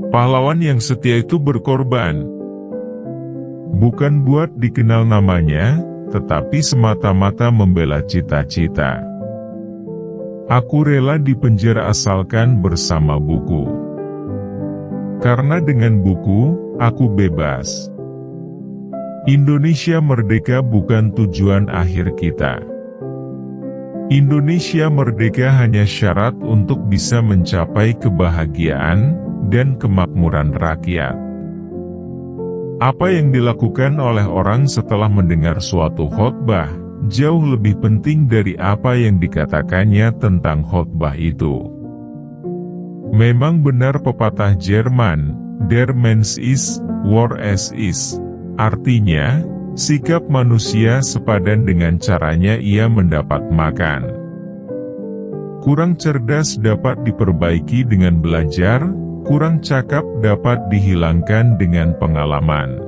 Pahlawan yang setia itu berkorban. Bukan buat dikenal namanya, tetapi semata-mata membela cita-cita. Aku rela dipenjara asalkan bersama buku. Karena dengan buku, aku bebas. Indonesia merdeka bukan tujuan akhir kita. Indonesia merdeka hanya syarat untuk bisa mencapai kebahagiaan dan kemakmuran rakyat. Apa yang dilakukan oleh orang setelah mendengar suatu khotbah, jauh lebih penting dari apa yang dikatakannya tentang khotbah itu. Memang benar pepatah Jerman, Der Mensch ist, wo ist. Artinya, sikap manusia sepadan dengan caranya ia mendapat makan. Kurang cerdas dapat diperbaiki dengan belajar, kurang cakap dapat dihilangkan dengan pengalaman.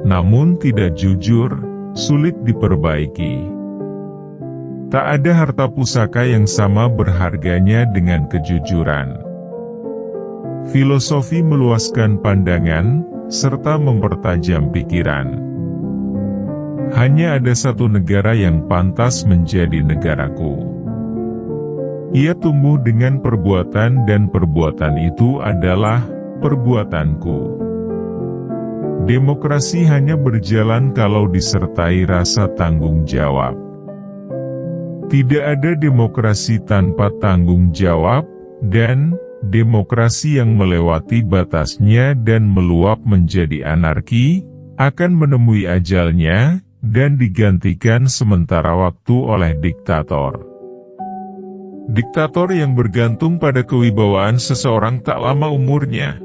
Namun tidak jujur, sulit diperbaiki. Tak ada harta pusaka yang sama berharganya dengan kejujuran. Filosofi meluaskan pandangan, serta mempertajam pikiran. Hanya ada satu negara yang pantas menjadi negaraku. Ia tumbuh dengan perbuatan dan perbuatan itu adalah perbuatanku. Demokrasi hanya berjalan kalau disertai rasa tanggung jawab. Tidak ada demokrasi tanpa tanggung jawab, dan demokrasi yang melewati batasnya dan meluap menjadi anarki, akan menemui ajalnya, dan digantikan sementara waktu oleh diktator. Diktator yang bergantung pada kewibawaan seseorang tak lama umurnya.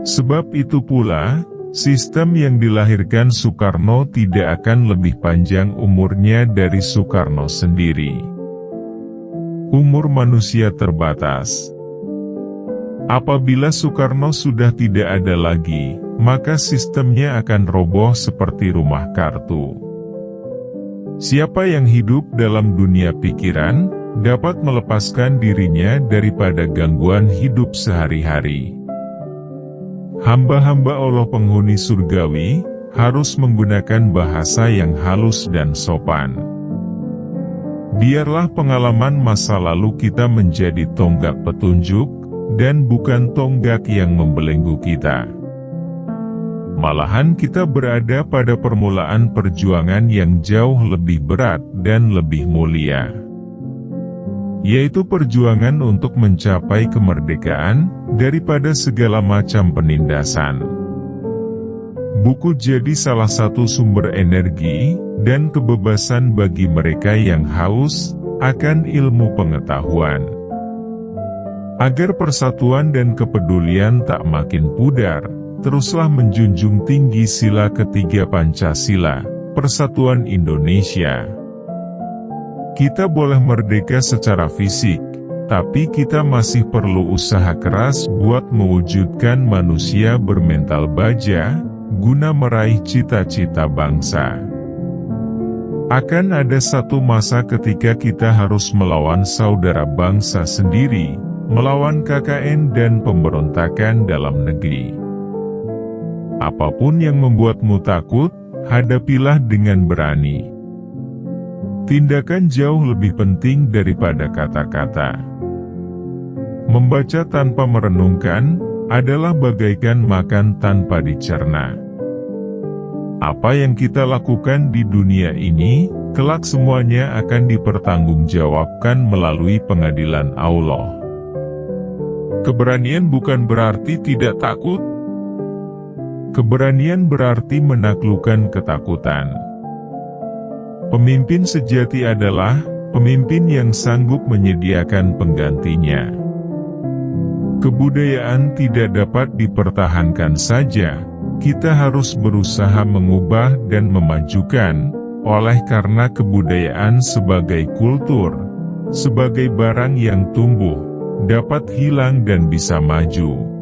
Sebab itu pula, sistem yang dilahirkan Soekarno tidak akan lebih panjang umurnya dari Soekarno sendiri. Umur manusia terbatas. Apabila Soekarno sudah tidak ada lagi, maka sistemnya akan roboh seperti rumah kartu. Siapa yang hidup dalam dunia pikiran, dapat melepaskan dirinya daripada gangguan hidup sehari-hari. Hamba-hamba Allah penghuni surgawi, harus menggunakan bahasa yang halus dan sopan. Biarlah pengalaman masa lalu kita menjadi tonggak petunjuk, dan bukan tonggak yang membelenggu kita. Malahan kita berada pada permulaan perjuangan yang jauh lebih berat dan lebih mulia. Yaitu perjuangan untuk mencapai kemerdekaan, daripada segala macam penindasan. Buku jadi salah satu sumber energi, dan kebebasan bagi mereka yang haus, akan ilmu pengetahuan. Agar persatuan dan kepedulian tak makin pudar, teruslah menjunjung tinggi sila ketiga Pancasila, Persatuan Indonesia. Kita boleh merdeka secara fisik, tapi kita masih perlu usaha keras buat mewujudkan manusia bermental baja, guna meraih cita-cita bangsa. Akan ada satu masa ketika kita harus melawan saudara bangsa sendiri, melawan KKN dan pemberontakan dalam negeri. Apapun yang membuatmu takut, hadapilah dengan berani. Tindakan jauh lebih penting daripada kata-kata. Membaca tanpa merenungkan, adalah bagaikan makan tanpa dicerna. Apa yang kita lakukan di dunia ini, kelak semuanya akan dipertanggungjawabkan melalui pengadilan Allah. Keberanian bukan berarti tidak takut. Keberanian berarti menaklukkan ketakutan. Pemimpin sejati adalah pemimpin yang sanggup menyediakan penggantinya. Kebudayaan tidak dapat dipertahankan saja, kita harus berusaha mengubah dan memajukan, oleh karena kebudayaan sebagai kultur, sebagai barang yang tumbuh, dapat hilang dan bisa maju.